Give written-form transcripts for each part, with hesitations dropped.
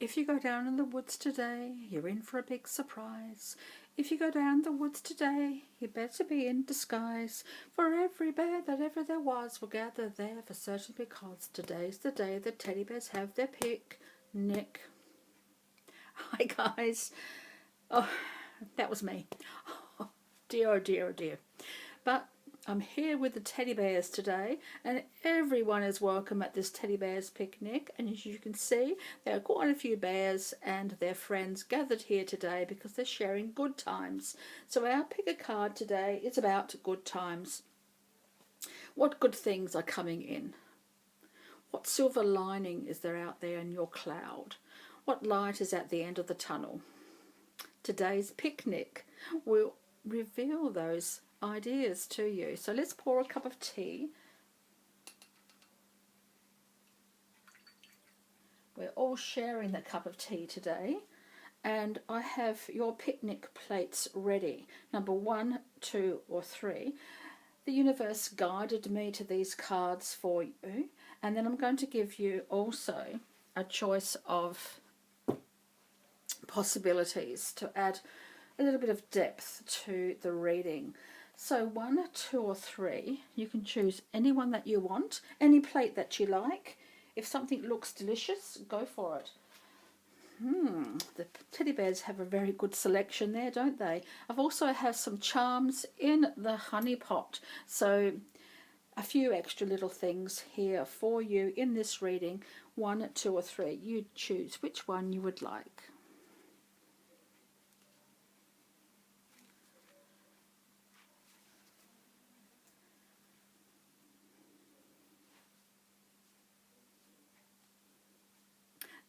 If you go down in the woods today, you're in for a big surprise. If you go down the woods today, you better be in disguise. For every bear that ever there was will gather there for certain, because today's the day the teddy bears have their picnic. Hi guys. Oh, that was me. Oh dear, oh dear, oh dear. But I'm here with the teddy bears today, and everyone is welcome at this teddy bears picnic. And as you can see, there are quite a few bears and their friends gathered here today because they're sharing good times. So our pick a card today is about good times. What good things are coming in? What silver lining is there out there in your cloud? What light is at the end of the tunnel? Today's picnic will reveal those ideas to you. So let's pour a cup of tea. We're all sharing that cup of tea today, and I have your picnic plates ready. Number 1, 2 or 3. The universe guided me to these cards for you, and then I'm going to give you also a choice of possibilities to add a little bit of depth to the reading. So 1, 2 or 3, you can choose any one that you want, any plate that you like. If something looks delicious, go for it. The teddy bears have a very good selection there, don't they? I've also have some charms in the honey pot, so a few extra little things here for you in this reading. 1, 2 or 3, you choose which one you would like.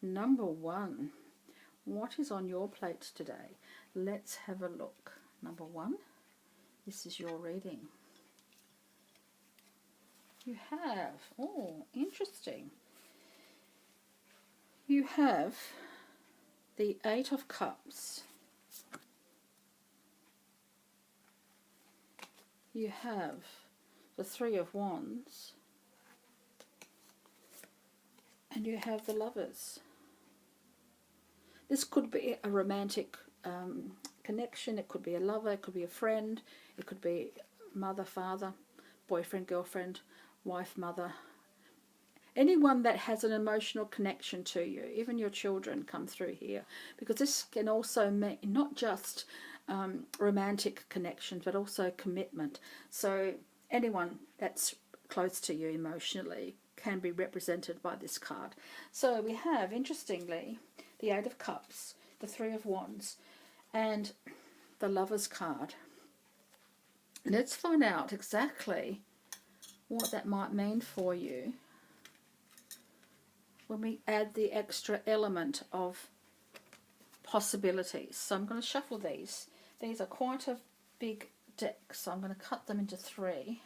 Number 1, what is on your plate today? Let's have a look. Number 1, this is your reading. You have, oh, interesting. You have the 8 of Cups. You have the 3 of Wands. And you have the Lovers. This could be a romantic connection. It could be a lover, it could be a friend, it could be mother, father, boyfriend, girlfriend, wife, mother. Anyone that has an emotional connection to you, even your children come through here, because this can also mean not just romantic connections, but also commitment. So anyone that's close to you emotionally can be represented by this card. So we have, interestingly, the 8 of Cups, the 3 of Wands, and the Lovers card. Let's find out exactly what that might mean for you when we add the extra element of possibilities. So I'm going to shuffle these. These are quite a big deck, so I'm going to cut them into 3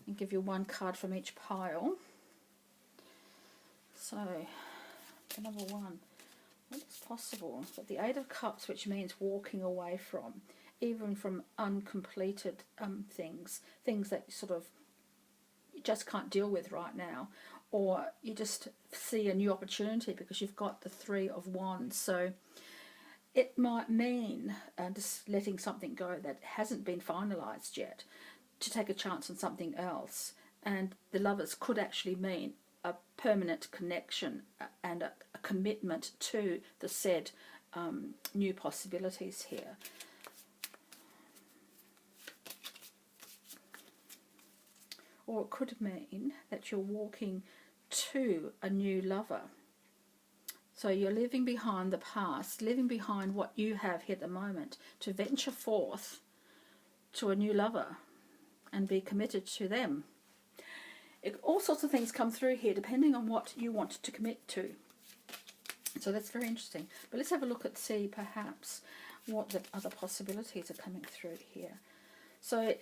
and give you 1 card from each pile. So, for number 1, what is possible? But the 8 of Cups, which means walking away from, even from uncompleted things that you sort of you just can't deal with right now, or you just see a new opportunity because you've got the 3 of Wands. So it might mean just letting something go that hasn't been finalised yet, to take a chance on something else. And the Lovers could actually mean a permanent connection and a commitment to the said new possibilities here. Or it could mean that you're walking to a new lover. So you're leaving behind the past, leaving behind what you have here at the moment, to venture forth to a new lover and be committed to them. All sorts of things come through here depending on what you want to commit to. So that's very interesting. But let's have a look at see perhaps what the other possibilities are coming through here. So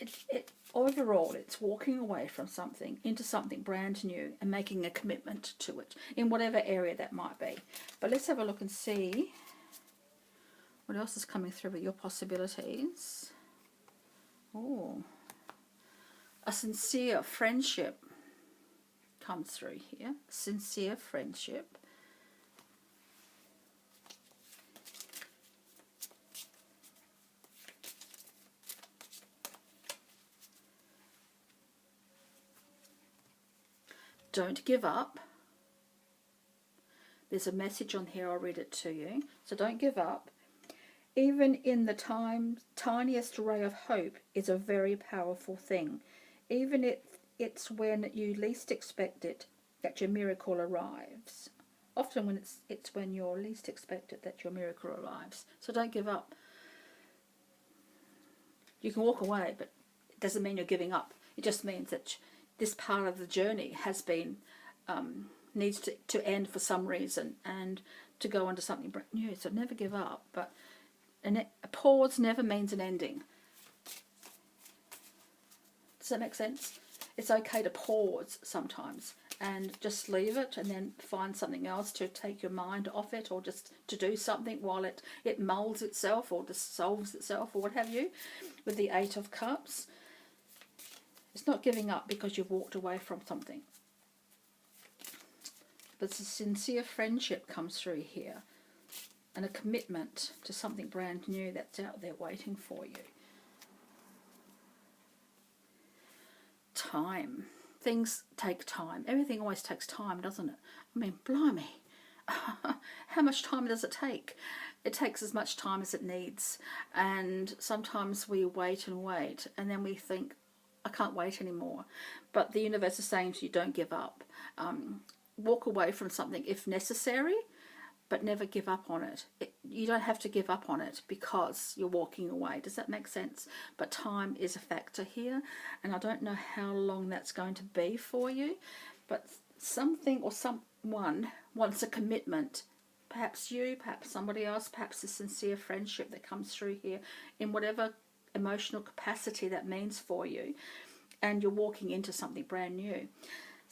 overall, it's walking away from something into something brand new and making a commitment to it in whatever area that might be. But let's have a look and see what else is coming through with your possibilities. Oh, a sincere friendship comes through here. Sincere friendship. don't give up. There's a message on here, I'll read it to you. So don't give up. Even in the tiniest ray of hope is a very powerful thing. Even if it's when you least expect it that your miracle arrives. Often when it's when you're least expected that your miracle arrives. So don't give up. You can walk away, but it doesn't mean you're giving up. It just means that this part of the journey has been needs to end for some reason and to go on to something brand new. So never give up. But a pause never means an ending. Does that make sense? It's okay to pause sometimes and just leave it and then find something else to take your mind off it, or just to do something while it molds itself or dissolves itself or what have you. With the Eight of Cups, it's not giving up because you've walked away from something. But a sincere friendship comes through here, and a commitment to something brand new that's out there waiting for you. Time. Things take time. Everything always takes time, doesn't it? I mean, blimey. How much time does it take? It takes as much time as it needs. And sometimes we wait and wait, and then we think, I can't wait anymore. But the universe is saying to you, don't give up. Walk away from something if necessary, but never give up on it. You don't have to give up on it because you're walking away. Does that make sense? But time is a factor here, and I don't know how long that's going to be for you, but something or someone wants a commitment. Perhaps you, perhaps somebody else, perhaps a sincere friendship that comes through here in whatever emotional capacity that means for you, and you're walking into something brand new.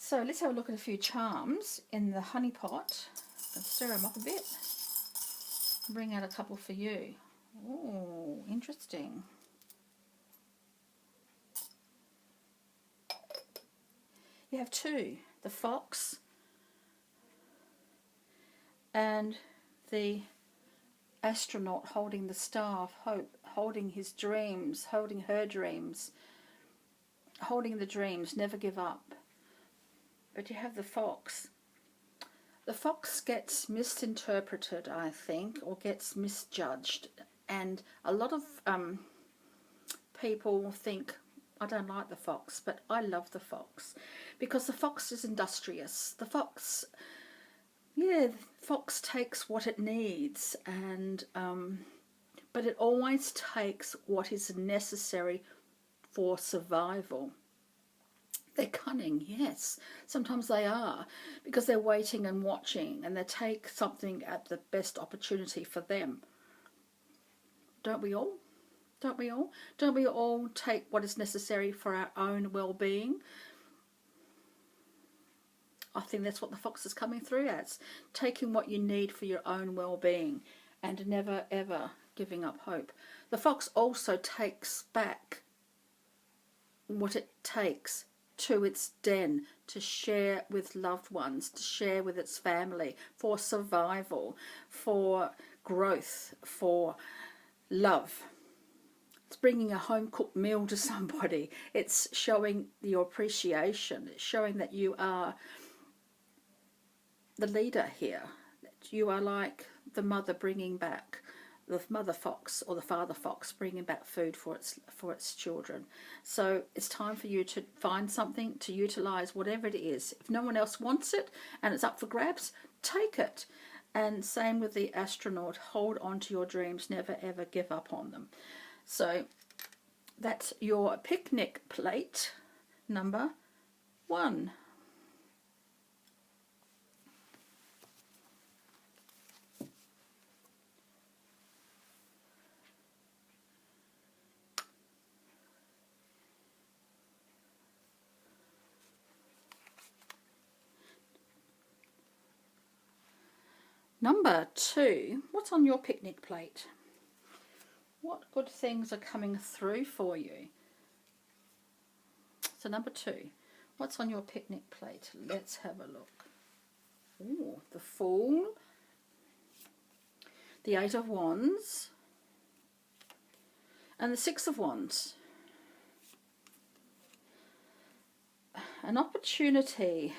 So let's have a look at a few charms in the honey pot. I'll stir them up a bit. Bring out a couple for you. Oh, interesting. You have two. The fox and the astronaut holding the star of hope, holding his dreams, holding her dreams, holding the dreams, never give up. But you have the fox. The fox gets misinterpreted, I think, or gets misjudged. And a lot of people think, I don't like the fox, but I love the fox. Because the fox is industrious. The fox, the fox takes what it needs, and but it always takes what is necessary for survival. They're cunning, yes. Sometimes they are, because they're waiting and watching, and they take something at the best opportunity for them. Don't we all? Don't we all? Don't we all take what is necessary for our own well-being? I think that's what the fox is coming through as. Taking what you need for your own well-being and never, ever giving up hope. The fox also takes back what it takes to its den, to share with loved ones, to share with its family, for survival, for growth, for love. It's bringing a home-cooked meal to somebody. It's showing your appreciation. It's showing that you are the leader here. That you are like the mother bringing back, the mother fox or the father fox bringing back food for its children. So it's time for you to find something to utilize, whatever it is. If no one else wants it and it's up for grabs, take it. And same with the astronaut. Hold on to your dreams. Never ever give up on them. So that's your picnic plate number 1. Number 2, what's on your picnic plate? What good things are coming through for you? So number 2, what's on your picnic plate? Let's have a look. Ooh, the Fool, the Eight of Wands, and the Six of Wands. An opportunity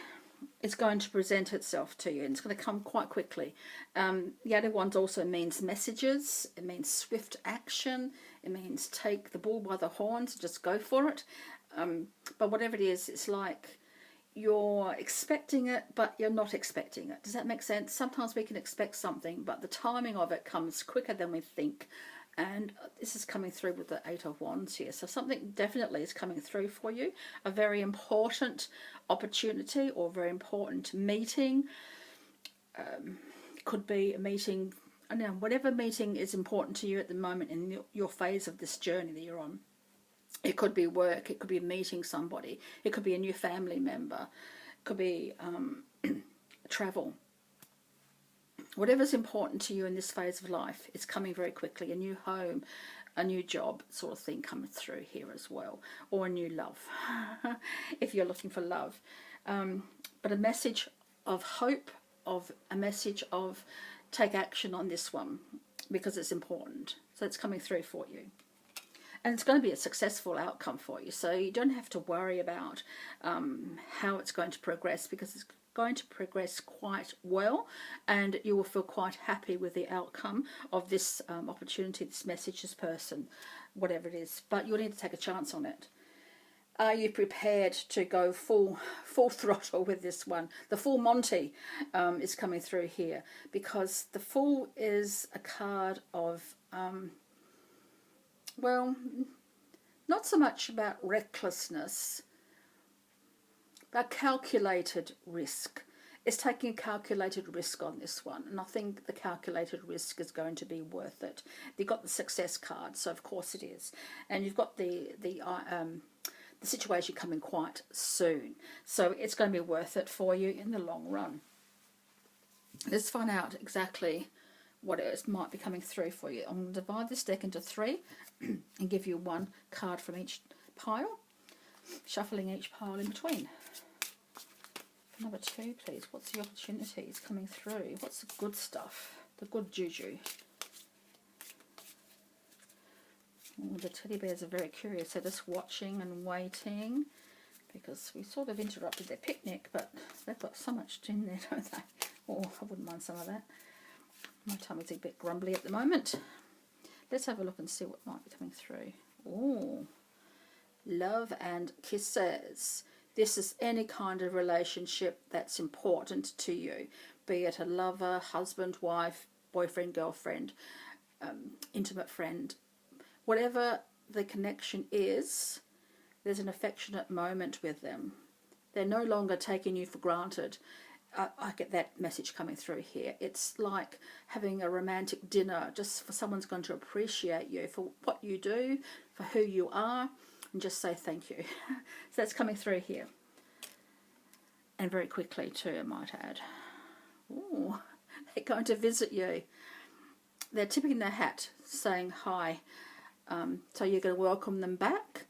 It's going to present itself to you, and it's going to come quite quickly. The other ones also means messages. It means swift action. It means take the bull by the horns, just go for it. But whatever it is, it's like you're expecting it, but you're not expecting it. Does that make sense? Sometimes we can expect something, but the timing of it comes quicker than we think. And this is coming through with the Eight of Wands here. So something definitely is coming through for you. A very important opportunity or very important meeting. Could be a meeting, I don't know, whatever meeting is important to you at the moment in your phase of this journey that you're on. It could be work, it could be meeting somebody, it could be a new family member, it could be travel. Whatever's important to you in this phase of life, it's coming very quickly. A new home, a new job sort of thing coming through here as well. Or a new love, if you're looking for love. But a message of hope, of a message of take action on this one because it's important. So it's coming through for you. And it's going to be a successful outcome for you. So you don't have to worry about how it's going to progress, because it's going to progress quite well, and you will feel quite happy with the outcome of this opportunity, this message, this person, whatever it is. But you'll need to take a chance on it. Are you prepared to go full throttle with this one? The full Monty is coming through here, because the Fool is a card of well, not so much about recklessness, but calculated risk. It's taking a calculated risk on this one, and I think the calculated risk is going to be worth it. You've got the success card, so of course it is, and you've got the situation coming quite soon, so it's going to be worth it for you in the long run. Let's find out exactly what it might be coming through for you. I'm going to divide this deck into 3 and give you one card from each pile, shuffling each pile in between. Number 2, please. What's the opportunities coming through? What's the good stuff? The good juju. Oh, the teddy bears are very curious. They're just watching and waiting, because we sort of interrupted their picnic, but they've got so much in there, don't they? Oh, I wouldn't mind some of that. My tummy's a bit grumbly at the moment. Let's have a look and see what might be coming through. Oh, love and kisses. This is any kind of relationship that's important to you, be it a lover, husband, wife, boyfriend, girlfriend, intimate friend. Whatever the connection is, there's an affectionate moment with them. They're no longer taking you for granted. I get that message coming through here. It's like having a romantic dinner, just for someone's going to appreciate you for what you do, for who you are, and just say thank you. So that's coming through here. And very quickly too, I might add. Ooh, they're going to visit you. They're tipping their hat, saying hi. So you're going to welcome them back.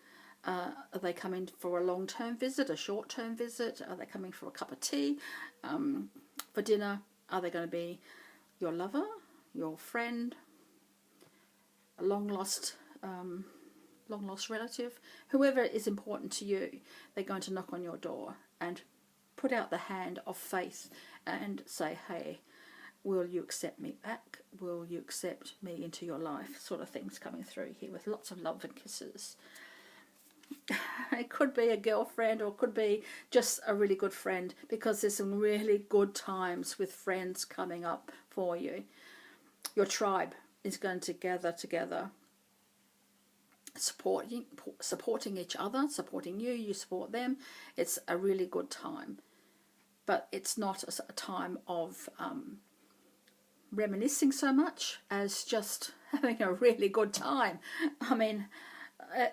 Are they coming for a long-term visit, a short-term visit? Are they coming for a cup of tea, for dinner? Are they going to be your lover, your friend, a long-lost relative? Whoever is important to you, they're going to knock on your door and put out the hand of faith and say, hey, will you accept me back? Will you accept me into your life? Sort of things coming through here with lots of love and kisses. It could be a girlfriend, or it could be just a really good friend, because there's some really good times with friends coming up for you. Your tribe is going to gather together, supporting each other, supporting you, you support them. It's a really good time, but it's not a time of reminiscing so much as just having a really good time. I mean,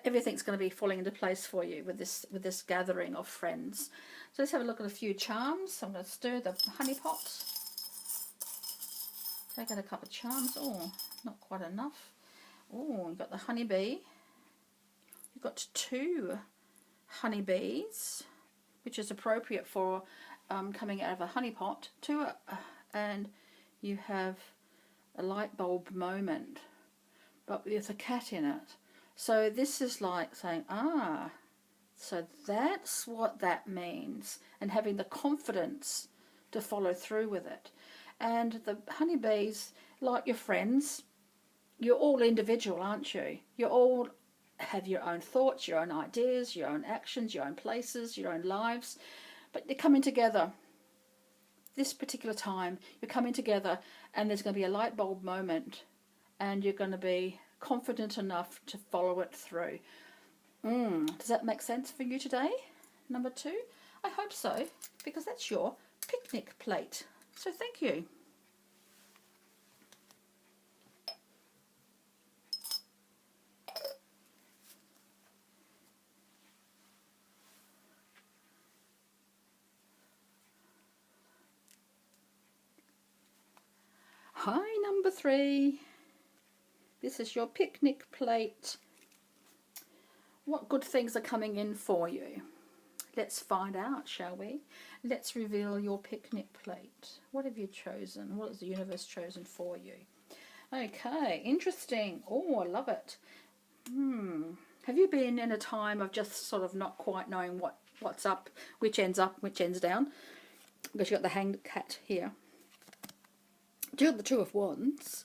everything's going to be falling into place for you with this gathering of friends. So let's have a look at a few charms. I'm going to stir the honey pot. Take out a couple of charms. Oh, not quite enough. Oh, you've got the honeybee. You've got 2 honeybees, which is appropriate for coming out of a honey pot. 2, and you have a light bulb moment, but with a cat in it. So this is like saying, So that's what that means, and having the confidence to follow through with it. And the honeybees, like your friends, you're all individual, aren't you? You all have your own thoughts, your own ideas, your own actions, your own places, your own lives, but they're coming together. This particular time, you're coming together, and there's going to be a light bulb moment, and you're going to be confident enough to follow it through. Does that make sense for you today? Number 2? I hope so, because that's your picnic plate. So thank you. Hi, number 3. This is your picnic plate. What good things are coming in for you? Let's find out, shall we? Let's reveal your picnic plate. What have you chosen? What has the universe chosen for you? Okay, interesting. Oh, I love it. Have you been in a time of just sort of not quite knowing what's up, which ends down? Because you've got the hanged cat here. You've got the Two of Wands,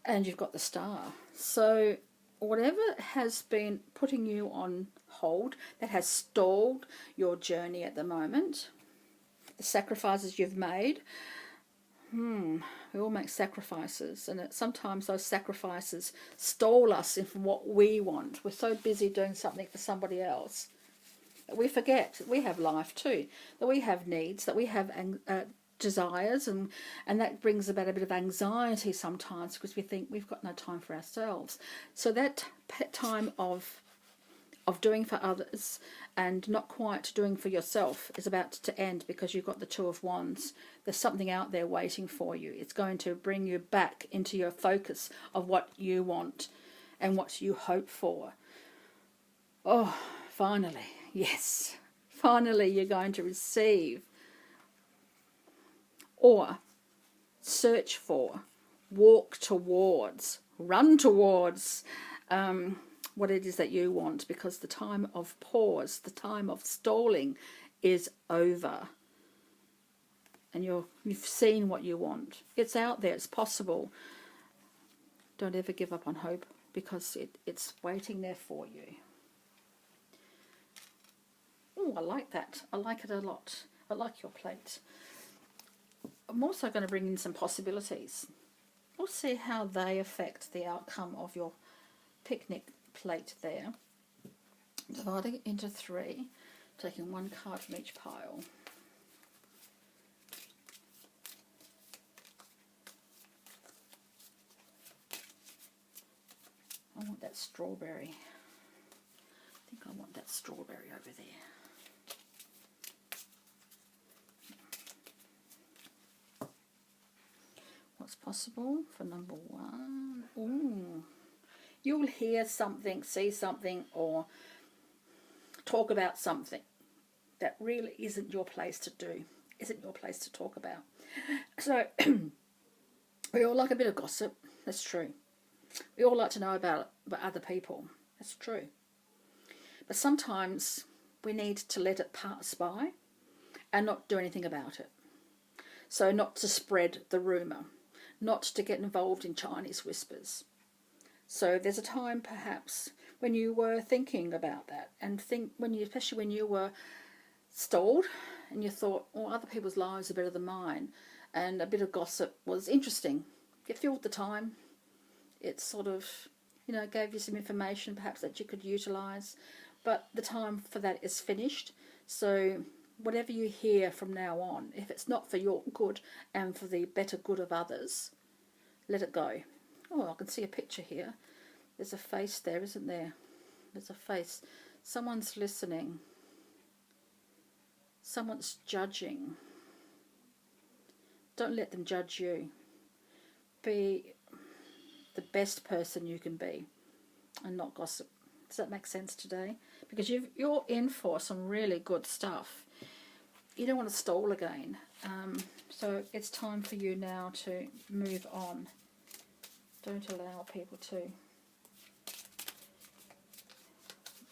and you've got the Star. So whatever has been putting you on hold, that has stalled your journey at the moment, the sacrifices you've made, we all make sacrifices, and sometimes those sacrifices stall us from what we want. We're so busy doing something for somebody else that we forget that we have life too, that we have needs, that we have desires, and that brings about a bit of anxiety sometimes because we think we've got no time for ourselves. So that time of doing for others and not quite doing for yourself is about to end, because you've got the Two of Wands. There's something out there waiting for you. It's going to bring you back into your focus of what you want and what you hope for. Oh, finally, yes, finally you're going to receive, or search for, walk towards, run towards what it is that you want, because the time of pause, the time of stalling is over. And you've seen what you want. It's out there, it's possible. Don't ever give up on hope, because it's waiting there for you. Oh, I like that. I like it a lot. I like your plate. I'm also going to bring in some possibilities. We'll see how they affect the outcome of your picnic plate there. Dividing it into 3, taking 1 card from each pile. I want that strawberry. I think I want that strawberry over there. What's possible for number 1? Ooh. You'll hear something, see something, or talk about something that really isn't your place to do, isn't your place to talk about. So we all like a bit of gossip. That's true. We all like to know about other people. That's true. But sometimes we need to let it pass by and not do anything about it. So not to spread the rumour, not to get involved in Chinese whispers. So there's a time perhaps when you were thinking about that, and especially when you were stalled and you thought, oh, other people's lives are better than mine, and a bit of gossip was interesting. It filled the time. It sort of, gave you some information perhaps that you could utilise, but the time for that is finished. So whatever you hear from now on, if it's not for your good and for the better good of others, let it go. Oh, I can see a picture here. There's a face there, isn't there? There's a face. Someone's listening. Someone's judging. Don't let them judge you. Be the best person you can be and not gossip. Does that make sense today? Because you're in for some really good stuff. You don't want to stall again. So it's time for you now to move on. Don't allow people to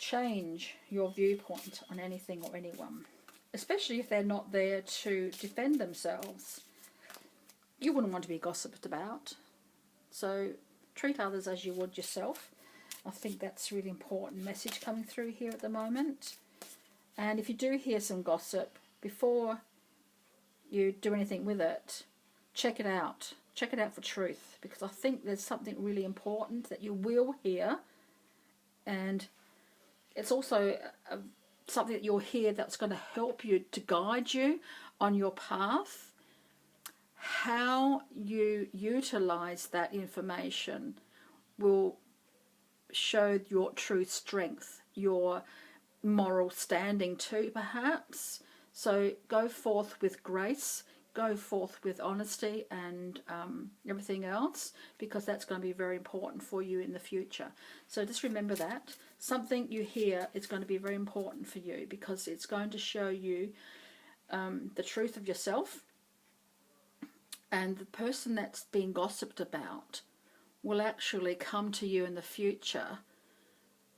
change your viewpoint on anything or anyone, especially if they're not there to defend themselves. You wouldn't want to be gossiped about. So treat others as you would yourself. I think that's a really important message coming through here at the moment. And if you do hear some gossip, before you do anything with it, check it out. Check it out for truth, because I think there's something really important that you will hear, and it's also something that you'll hear that's going to help you, to guide you on your path. How you utilize that information will show your true strength, your moral standing too, perhaps. So go forth with grace, go forth with honesty and everything else, because that's going to be very important for you in the future. So just remember that. Something you hear is going to be very important for you, because it's going to show you the truth of yourself, and the person that's being gossiped about will actually come to you in the future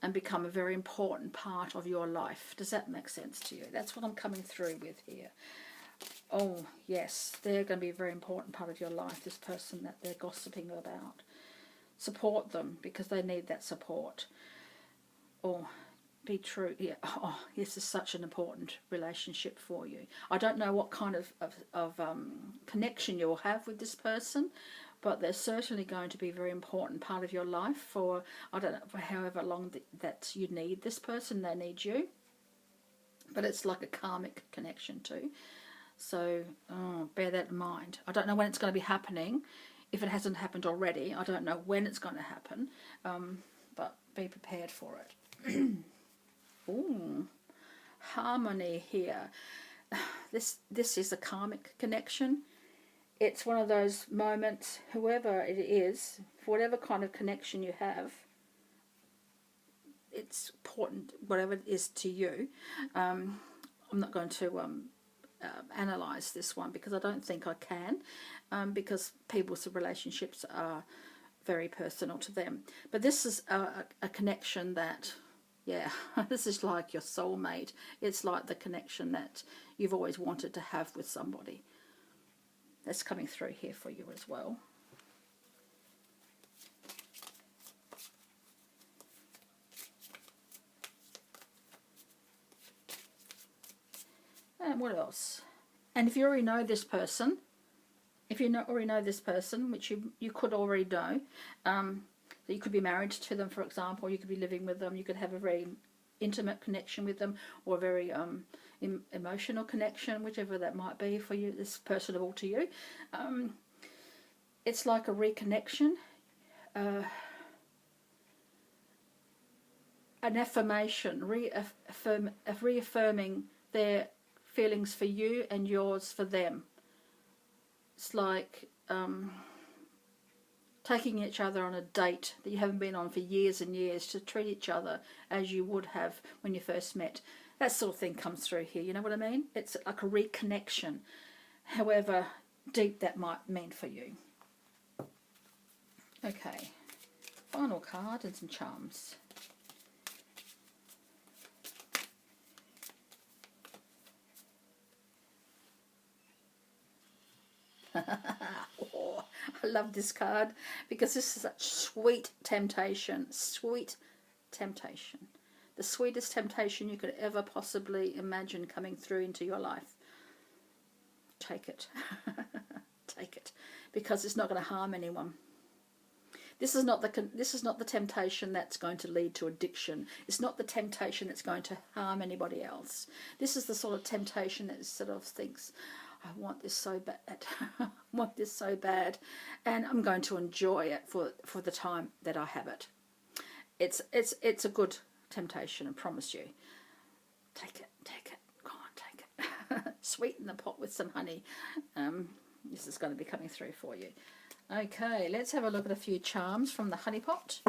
and become a very important part of your life. Does that make sense to you? That's what I'm coming through with here. Oh, yes, they're going to be a very important part of your life, this person that they're gossiping about. Support them, because they need that support. Oh, be true. Yeah. Oh, this is such an important relationship for you. I don't know what kind of connection you'll have with this person, but they're certainly going to be a very important part of your life for, I don't know, for however long that you need this person, they need you. But it's like a karmic connection too. So bear that in mind. I don't know when it's going to be happening. If it hasn't happened already, I don't know when it's going to happen, but be prepared for it. Ooh, harmony here. This is a karmic connection. It's one of those moments, whoever it is, for whatever kind of connection you have, it's important, whatever it is to you. I'm not going to analyse this one, because I don't think I can, because people's relationships are very personal to them. But this is a connection that, yeah, this is like your soulmate. It's like the connection that you've always wanted to have with somebody. That's coming through here for you as well. And what else? And if you already know this person, already know this person, which you could already know, you could be married to them, for example, you could be living with them, you could have a very intimate connection with them, or a very emotional connection, whichever that might be for you, it's personable to you. It's like a reconnection, an affirmation, reaffirming their feelings for you and yours for them. It's like taking each other on a date that you haven't been on for years and years, to treat each other as you would have when you first met. That sort of thing comes through here, you know what I mean? It's like a reconnection, however deep that might mean for you. Okay, final card and some charms. Oh, I love this card, because this is such sweet temptation. Sweet temptation. The sweetest temptation you could ever possibly imagine coming through into your life. Take it. Take it, because it's not going to harm anyone. This is not the temptation that's going to lead to addiction. It's not the temptation that's going to harm anybody else. This is the sort of temptation that sort of thinks, I want this so bad. I want this so bad, and I'm going to enjoy it for the time that I have it. It's a good temptation, I promise you. Take it. Go on, take it. Sweeten the pot with some honey. This is going to be coming through for you. Okay, let's have a look at a few charms from the honey pot.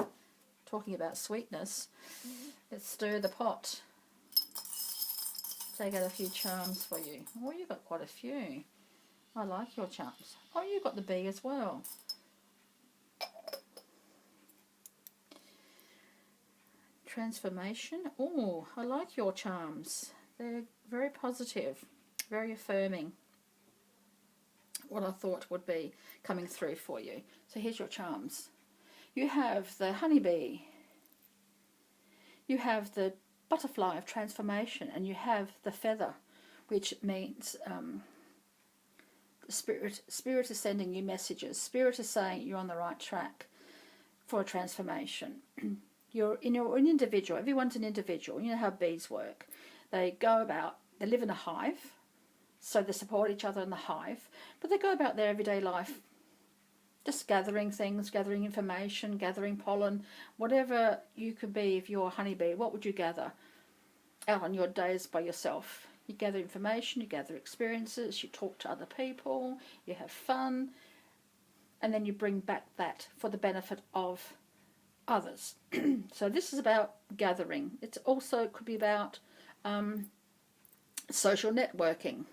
Talking about sweetness, let's stir the pot. Take out a few charms for you. Oh, you've got quite a few. I like your charms. Oh, you've got the bee as well. Transformation. Oh, I like your charms. They're very positive, very affirming. What I thought would be coming through for you. So here's your charms. You have the honeybee. You have the butterfly of transformation, and you have the feather, which means Spirit is sending you messages. Spirit is saying you're on the right track for a transformation. You're an individual. Everyone's an individual. You know how bees work. They live in a hive, so they support each other in the hive, but they go about their everyday life just gathering things, gathering information, gathering pollen, whatever you could be. If you're a honeybee, what would you gather out on your days by yourself? You gather information, you gather experiences, you talk to other people, you have fun, and then you bring back that for the benefit of others. So this is about gathering. It also could be about social networking.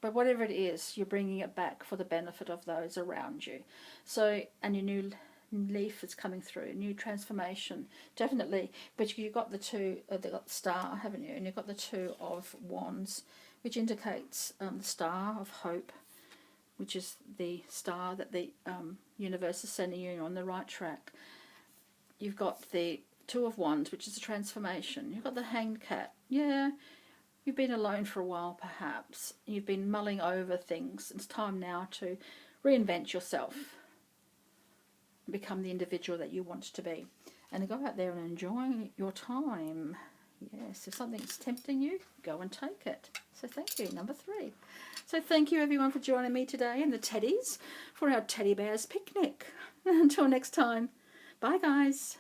But whatever it is, you're bringing it back for the benefit of those around you. So, and your new leaf is coming through, new transformation, definitely. But you've got the star, haven't you? And you've got the Two of Wands, which indicates the star of hope, which is the star that the universe is sending you on the right track. You've got the Two of Wands, which is a transformation. You've got the Hanged Cat. Yeah, you've been alone for a while, perhaps. You've been mulling over things. It's time now to reinvent yourself, become the individual that you want to be, and go out there and enjoy your time. Yes, if something's tempting you, go and take it. So thank you, number 3. So thank you everyone for joining me today and the teddies for our teddy bears picnic. Until next time, bye guys.